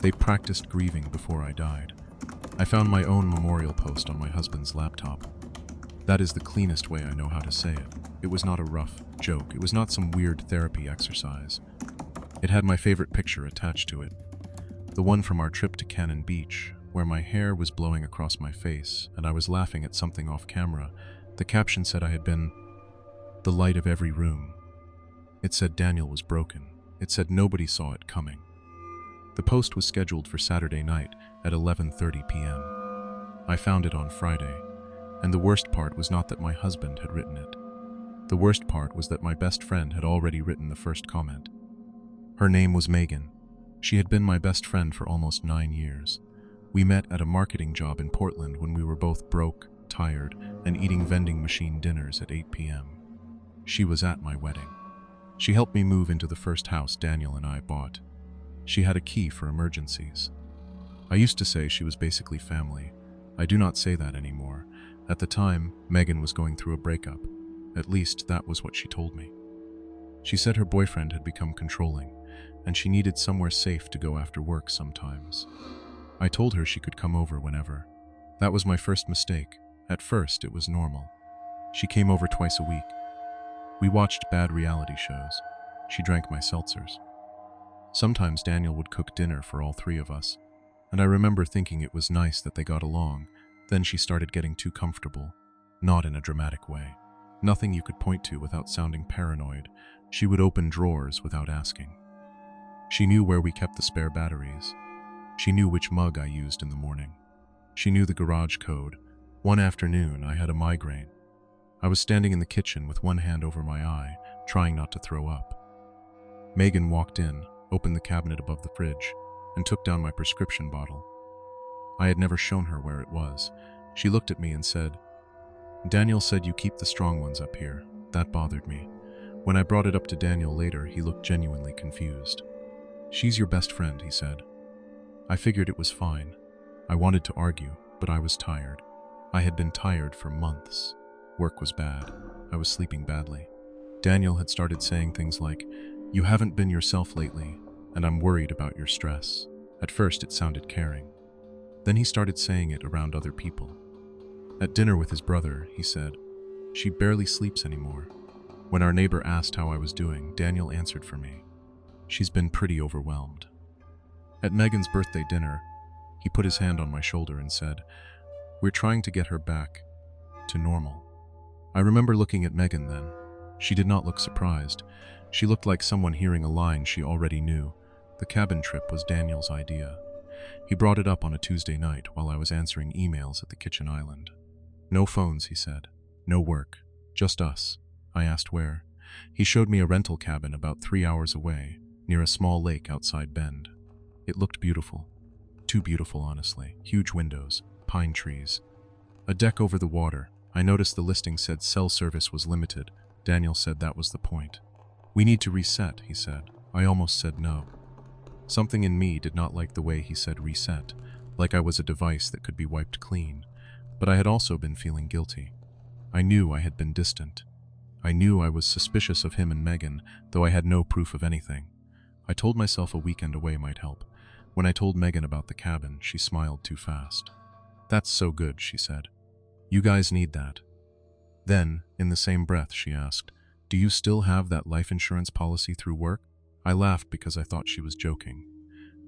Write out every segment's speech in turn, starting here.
They practiced grieving before I died. I found my own memorial post on my husband's laptop. That is the cleanest way I know how to say it. It was not a rough joke. It was not some weird therapy exercise. It had my favorite picture attached to it. The one from our trip to Cannon Beach, where my hair was blowing across my face and I was laughing at something off camera. The caption said I had been the light of every room. It said Daniel was broken. It said nobody saw it coming. The post was scheduled for Saturday night at 11:30 p.m. I found it on Friday, and the worst part was not that my husband had written it. The worst part was that my best friend had already written the first comment. Her name was Megan. She had been my best friend for almost 9 years. We met at a marketing job in Portland when we were both broke, tired, and eating vending machine dinners at 8 p.m. She was at my wedding. She helped me move into the first house Daniel and I bought. She had a key for emergencies. I used to say she was basically family. I do not say that anymore. At the time, Megan was going through a breakup. At least, that was what she told me. She said her boyfriend had become controlling, and she needed somewhere safe to go after work sometimes. I told her she could come over whenever. That was my first mistake. At first, it was normal. She came over twice a week. We watched bad reality shows. She drank my seltzers. Sometimes Daniel would cook dinner for all three of us, and I remember thinking it was nice that they got along. Then she started getting too comfortable, not in a dramatic way. Nothing you could point to without sounding paranoid. She would open drawers without asking. She knew where we kept the spare batteries. She knew which mug I used in the morning. She knew the garage code. One afternoon, I had a migraine. I was standing in the kitchen with one hand over my eye, trying not to throw up. Megan walked in, opened the cabinet above the fridge, and took down my prescription bottle. I had never shown her where it was. She looked at me and said, "Daniel said you keep the strong ones up here." That bothered me. When I brought it up to Daniel later, he looked genuinely confused. "She's your best friend," he said. I figured it was fine. I wanted to argue, but I was tired. I had been tired for months. Work was bad. I was sleeping badly. Daniel had started saying things like, "You haven't been yourself lately, and I'm worried about your stress." At first it sounded caring. Then he started saying it around other people. At dinner with his brother, he said, "She barely sleeps anymore." When our neighbor asked how I was doing, Daniel answered for me, "She's been pretty overwhelmed." At Megan's birthday dinner, he put his hand on my shoulder and said, "We're trying to get her back to normal." I remember looking at Megan then. She did not look surprised. She looked like someone hearing a line she already knew. The cabin trip was Daniel's idea. He brought it up on a Tuesday night while I was answering emails at the kitchen island. "No phones," he said. "No work. Just us." I asked where. He showed me a rental cabin about 3 hours away, near a small lake outside Bend. It looked beautiful. Too beautiful, honestly. Huge windows, pine trees, a deck over the water. I noticed the listing said cell service was limited. Daniel said that was the point. "We need to reset," he said. I almost said no. Something in me did not like the way he said reset, like I was a device that could be wiped clean. But I had also been feeling guilty. I knew I had been distant. I knew I was suspicious of him and Megan, though I had no proof of anything. I told myself a weekend away might help. When I told Megan about the cabin, she smiled too fast. "That's so good," she said. "You guys need that." Then, in the same breath, she asked, "Do you still have that life insurance policy through work?" I laughed because I thought she was joking.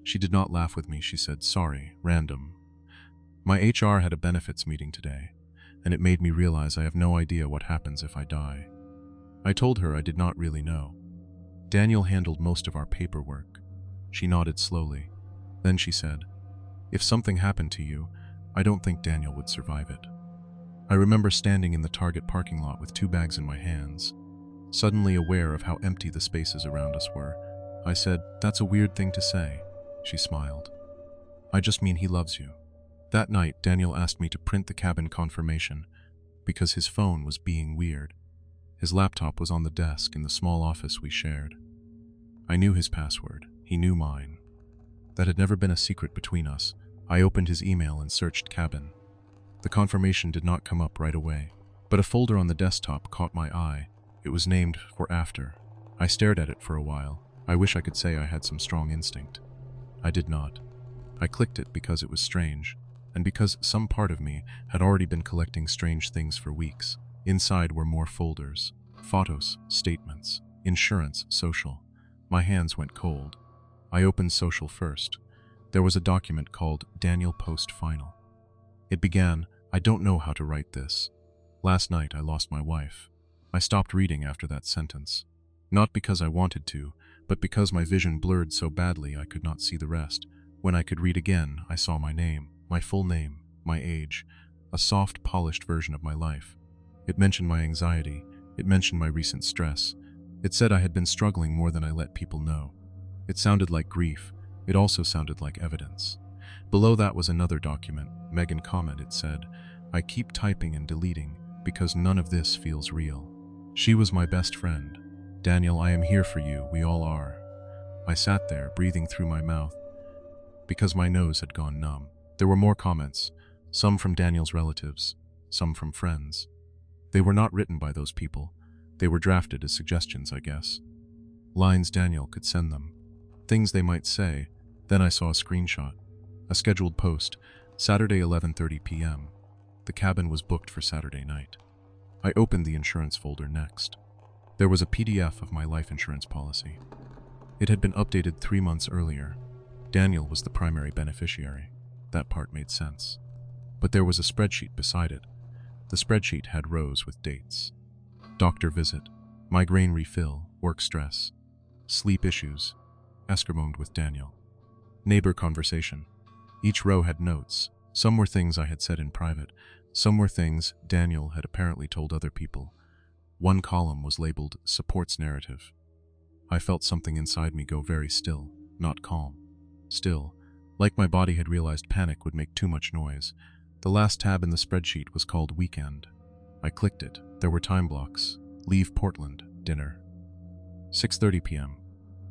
She did not laugh with me. She said, "Sorry, random. My HR had a benefits meeting today, and it made me realize I have no idea what happens if I die." I told her I did not really know. Daniel handled most of our paperwork. She nodded slowly. Then she said, "If something happened to you, I don't think Daniel would survive it." I remember standing in the Target parking lot with 2 bags in my hands, suddenly aware of how empty the spaces around us were. I said, "That's a weird thing to say." She smiled. "I just mean he loves you." That night, Daniel asked me to print the cabin confirmation because his phone was being weird. His laptop was on the desk in the small office we shared. I knew his password. He knew mine. That had never been a secret between us. I opened his email and searched cabin. The confirmation did not come up right away, but a folder on the desktop caught my eye. It was named for after. I stared at it for a while. I wish I could say I had some strong instinct. I did not. I clicked it because it was strange, and because some part of me had already been collecting strange things for weeks. Inside were more folders, photos, statements, insurance, social. My hands went cold. I opened social first. There was a document called Daniel Post Final. It began, "I don't know how to write this. Last night I lost my wife." I stopped reading after that sentence. Not because I wanted to, but because my vision blurred so badly I could not see the rest. When I could read again, I saw my name, my full name, my age, a soft, polished version of my life. It mentioned my anxiety. It mentioned my recent stress. It said I had been struggling more than I let people know. It sounded like grief. It also sounded like evidence. Below that was another document, Megan comment. It said, "I keep typing and deleting because none of this feels real." She was my best friend. "Daniel, I am here for you. We all are." I sat there, breathing through my mouth, because my nose had gone numb. There were more comments, some from Daniel's relatives, some from friends. They were not written by those people. They were drafted as suggestions, I guess. Lines Daniel could send them. Things they might say. Then I saw a screenshot. A scheduled post, Saturday 11:30 p.m. The cabin was booked for Saturday night. I opened the insurance folder next. There was a PDF of my life insurance policy. It had been updated 3 months earlier. Daniel was the primary beneficiary. That part made sense. But there was a spreadsheet beside it. The spreadsheet had rows with dates. Doctor visit, migraine refill, work stress, sleep issues, escarmoned with Daniel. Neighbor conversation. Each row had notes. Some were things I had said in private. Some were things Daniel had apparently told other people. One column was labeled supports narrative. I felt something inside me go very still, not calm. Still, like my body had realized panic would make too much noise. The last tab in the spreadsheet was called Weekend. I clicked it. There were time blocks. Leave Portland, dinner. 6:30 p.m.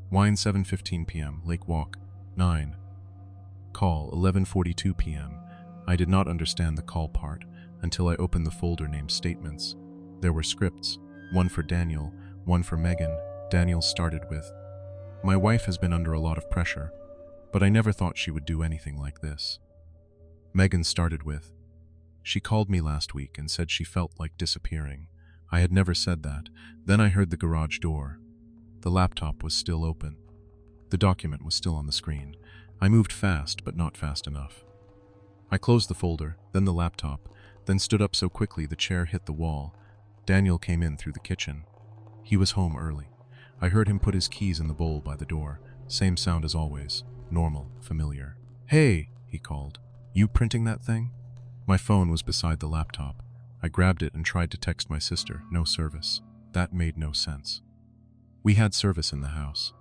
Wine 7:15 p.m. Lake Walk, 9. Call 11:42 p.m. I did not understand the call part until I opened the folder named Statements. There were scripts, one for Daniel, one for Megan. Daniel started with, "My wife has been under a lot of pressure, but I never thought she would do anything like this." Megan started with, "She called me last week and said she felt like disappearing. I had never said that. Then I heard the garage door. The laptop was still open. The document was still on the screen. I moved fast, but not fast enough. I closed the folder, then the laptop, then stood up so quickly the chair hit the wall. Daniel came in through the kitchen. He was home early. I heard him put his keys in the bowl by the door. Same sound as always. Normal, familiar. "Hey," he called. "You printing that thing?" My phone was beside the laptop. I grabbed it and tried to text my sister. No service. That made no sense. We had service in the house.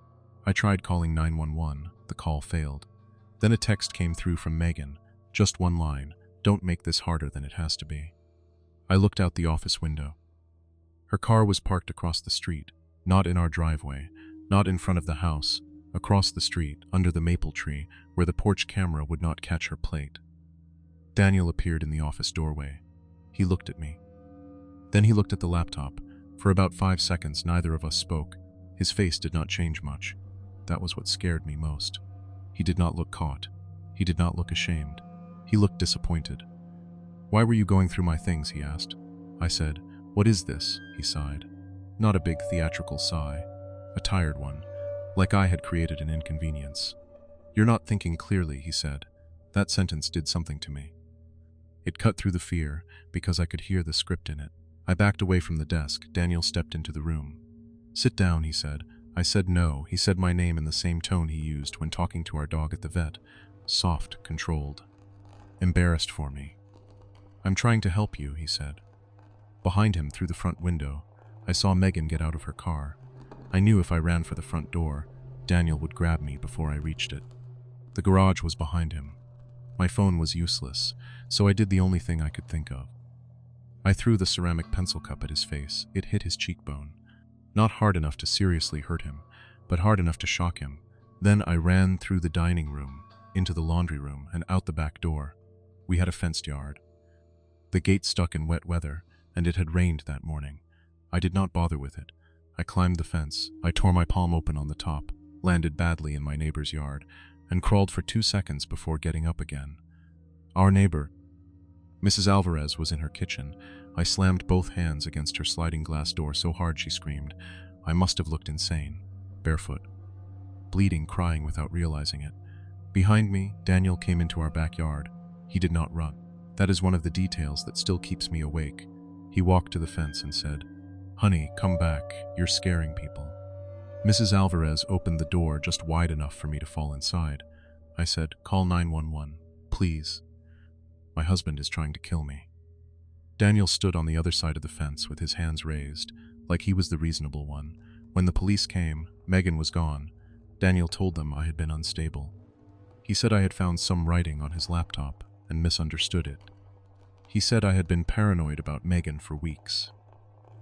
I tried calling 911. The call failed. Then a text came through from Megan. Just one line. "Don't make this harder than it has to be." I looked out the office window. Her car was parked across the street, not in our driveway, not in front of the house, across the street, under the maple tree, where the porch camera would not catch her plate. Daniel appeared in the office doorway. He looked at me. Then he looked at the laptop. For about 5 seconds, neither of us spoke. His face did not change much. That was what scared me most. He did not look caught. He did not look ashamed. He looked disappointed. "Why were you going through my things?" he asked. I said, "What is this?" He sighed. Not a big theatrical sigh. A tired one, like I had created an inconvenience. "You're not thinking clearly," he said. That sentence did something to me. It cut through the fear, because I could hear the script in it. I backed away from the desk. Daniel stepped into the room. "Sit down," he said. I said no. He said my name in the same tone he used when talking to our dog at the vet. Soft, controlled. Embarrassed for me. "I'm trying to help you," he said. Behind him, through the front window, I saw Megan get out of her car. I knew if I ran for the front door, Daniel would grab me before I reached it. The garage was behind him. My phone was useless, so I did the only thing I could think of. I threw the ceramic pencil cup at his face. It hit his cheekbone. Not hard enough to seriously hurt him, but hard enough to shock him. Then I ran through the dining room, into the laundry room, and out the back door. We had a fenced yard. The gate stuck in wet weather, and it had rained that morning. I did not bother with it. I climbed the fence. I tore my palm open on the top, landed badly in my neighbor's yard. and crawled for 2 seconds before getting up again. Our neighbor, Mrs. Alvarez, was in her kitchen. I slammed both hands against her sliding glass door so hard she screamed. I must have looked insane, barefoot, bleeding, crying without realizing it. Behind me, Daniel came into our backyard. He did not run. That is one of the details that still keeps me awake. He walked to the fence and said, "Honey, come back. You're scaring people." Mrs. Alvarez opened the door just wide enough for me to fall inside. I said, "Call 911, please. My husband is trying to kill me." Daniel stood on the other side of the fence with his hands raised, like he was the reasonable one. When the police came, Megan was gone. Daniel told them I had been unstable. He said I had found some writing on his laptop and misunderstood it. He said I had been paranoid about Megan for weeks.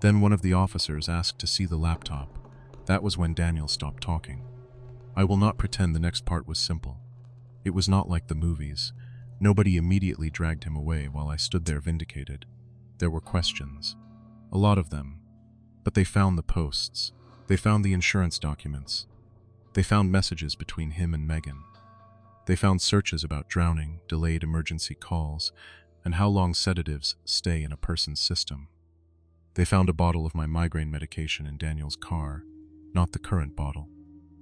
Then one of the officers asked to see the laptop. That was when Daniel stopped talking. I will not pretend the next part was simple. It was not like the movies. Nobody immediately dragged him away while I stood there vindicated. There were questions. A lot of them. But they found the posts. They found the insurance documents. They found messages between him and Megan. They found searches about drowning, delayed emergency calls, and how long sedatives stay in a person's system. They found a bottle of my migraine medication in Daniel's car, not the current bottle.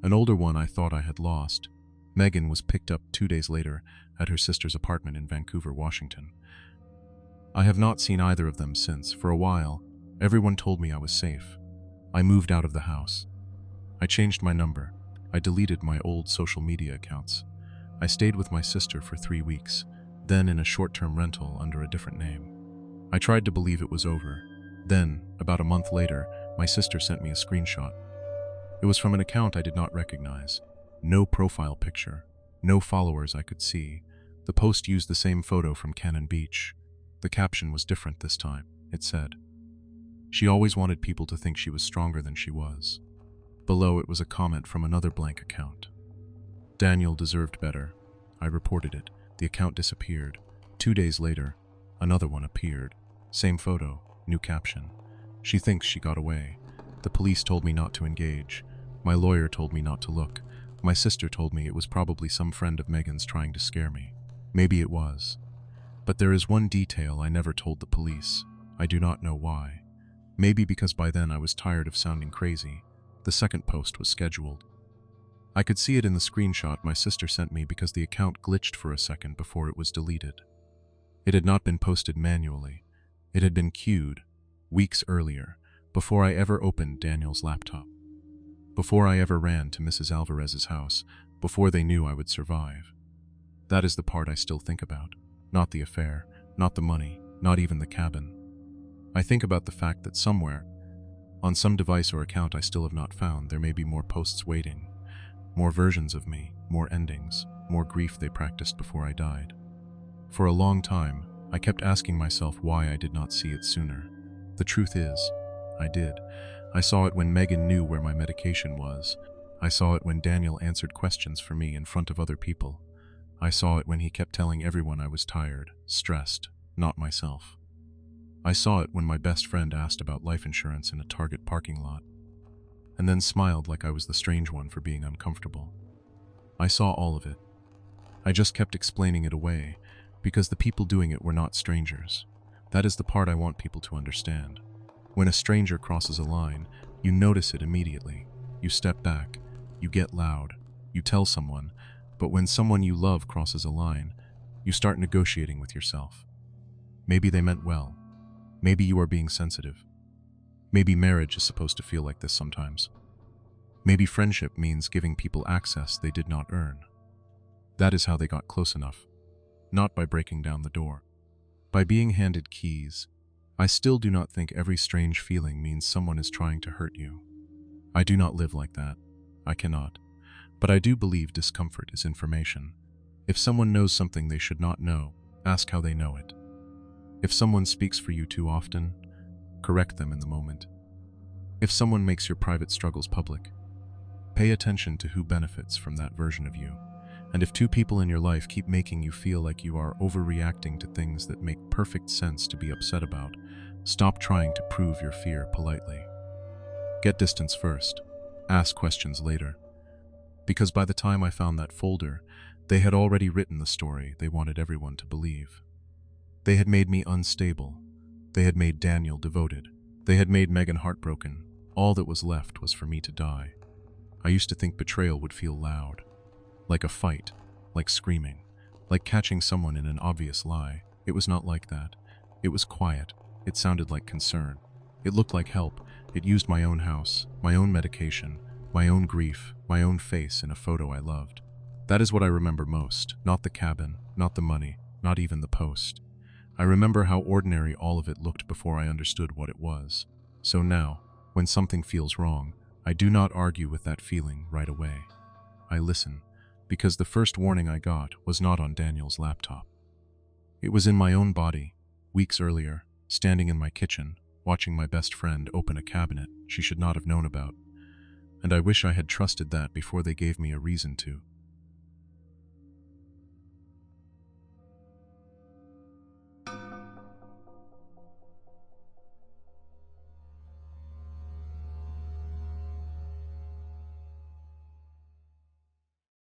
An older one I thought I had lost. Megan was picked up 2 days later at her sister's apartment in Vancouver, Washington. I have not seen either of them since. For a while, everyone told me I was safe. I moved out of the house. I changed my number. I deleted my old social media accounts. I stayed with my sister for 3 weeks, then in a short-term rental under a different name. I tried to believe it was over. Then, about a month later, my sister sent me a screenshot. It was from an account I did not recognize. No profile picture, no followers I could see. The post used the same photo from Cannon Beach. The caption was different this time. It said, "She always wanted people to think she was stronger than she was." Below it was a comment from another blank account. Daniel deserved better. I reported it. The account disappeared. 2 days later, another one appeared. Same photo, new caption. "She thinks she got away. The police told me not to engage. My lawyer told me not to look. My sister told me it was probably some friend of Megan's trying to scare me. Maybe it was. But there is one detail I never told the police. I do not know why. Maybe because by then I was tired of sounding crazy. The second post was scheduled. I could see it in the screenshot my sister sent me because the account glitched for a second before it was deleted. It had not been posted manually. It had been queued, weeks earlier, before I ever opened Daniel's laptop. Before I ever ran to Mrs. Alvarez's house, before they knew I would survive. That is the part I still think about. Not the affair, not the money, not even the cabin. I think about the fact that somewhere, on some device or account I still have not found, there may be more posts waiting. More versions of me, more endings, more grief they practiced before I died. For a long time, I kept asking myself why I did not see it sooner. The truth is, I did. I saw it when Megan knew where my medication was. I saw it when Daniel answered questions for me in front of other people. I saw it when he kept telling everyone I was tired, stressed, not myself. I saw it when my best friend asked about life insurance in a Target parking lot, and then smiled like I was the strange one for being uncomfortable. I saw all of it. I just kept explaining it away, because the people doing it were not strangers. That is the part I want people to understand. When a stranger crosses a line, you notice it immediately. You step back, you get loud, you tell someone, but when someone you love crosses a line, you start negotiating with yourself. Maybe they meant well. Maybe you are being sensitive. Maybe marriage is supposed to feel like this sometimes. Maybe friendship means giving people access they did not earn. That is how they got close enough. Not by breaking down the door. By being handed keys. I still do not think every strange feeling means someone is trying to hurt you. I do not live like that. I cannot. But I do believe discomfort is information. If someone knows something they should not know, ask how they know it. If someone speaks for you too often, correct them in the moment. If someone makes your private struggles public, pay attention to who benefits from that version of you. And if 2 people in your life keep making you feel like you are overreacting to things that make perfect sense to be upset about, stop trying to prove your fear politely. Get distance first. Ask questions later. because by the time I found that folder, they had already written the story they wanted everyone to believe. They had made me unstable. They had made Daniel devoted. They had made Megan heartbroken. All that was left was for me to die. I used to think betrayal would feel loud, like a fight, like screaming, like catching someone in an obvious lie. It was not like that. It was quiet. It sounded like concern. It looked like help. It used my own house, my own medication, my own grief, my own face in a photo I loved. That is what I remember most, not the cabin, not the money, not even the post. I remember how ordinary all of it looked before I understood what it was. So now, when something feels wrong, I do not argue with that feeling right away. I listen, because the first warning I got was not on Daniel's laptop. It was in my own body, weeks earlier, standing in my kitchen, watching my best friend open a cabinet she should not have known about. And I wish I had trusted that before they gave me a reason to.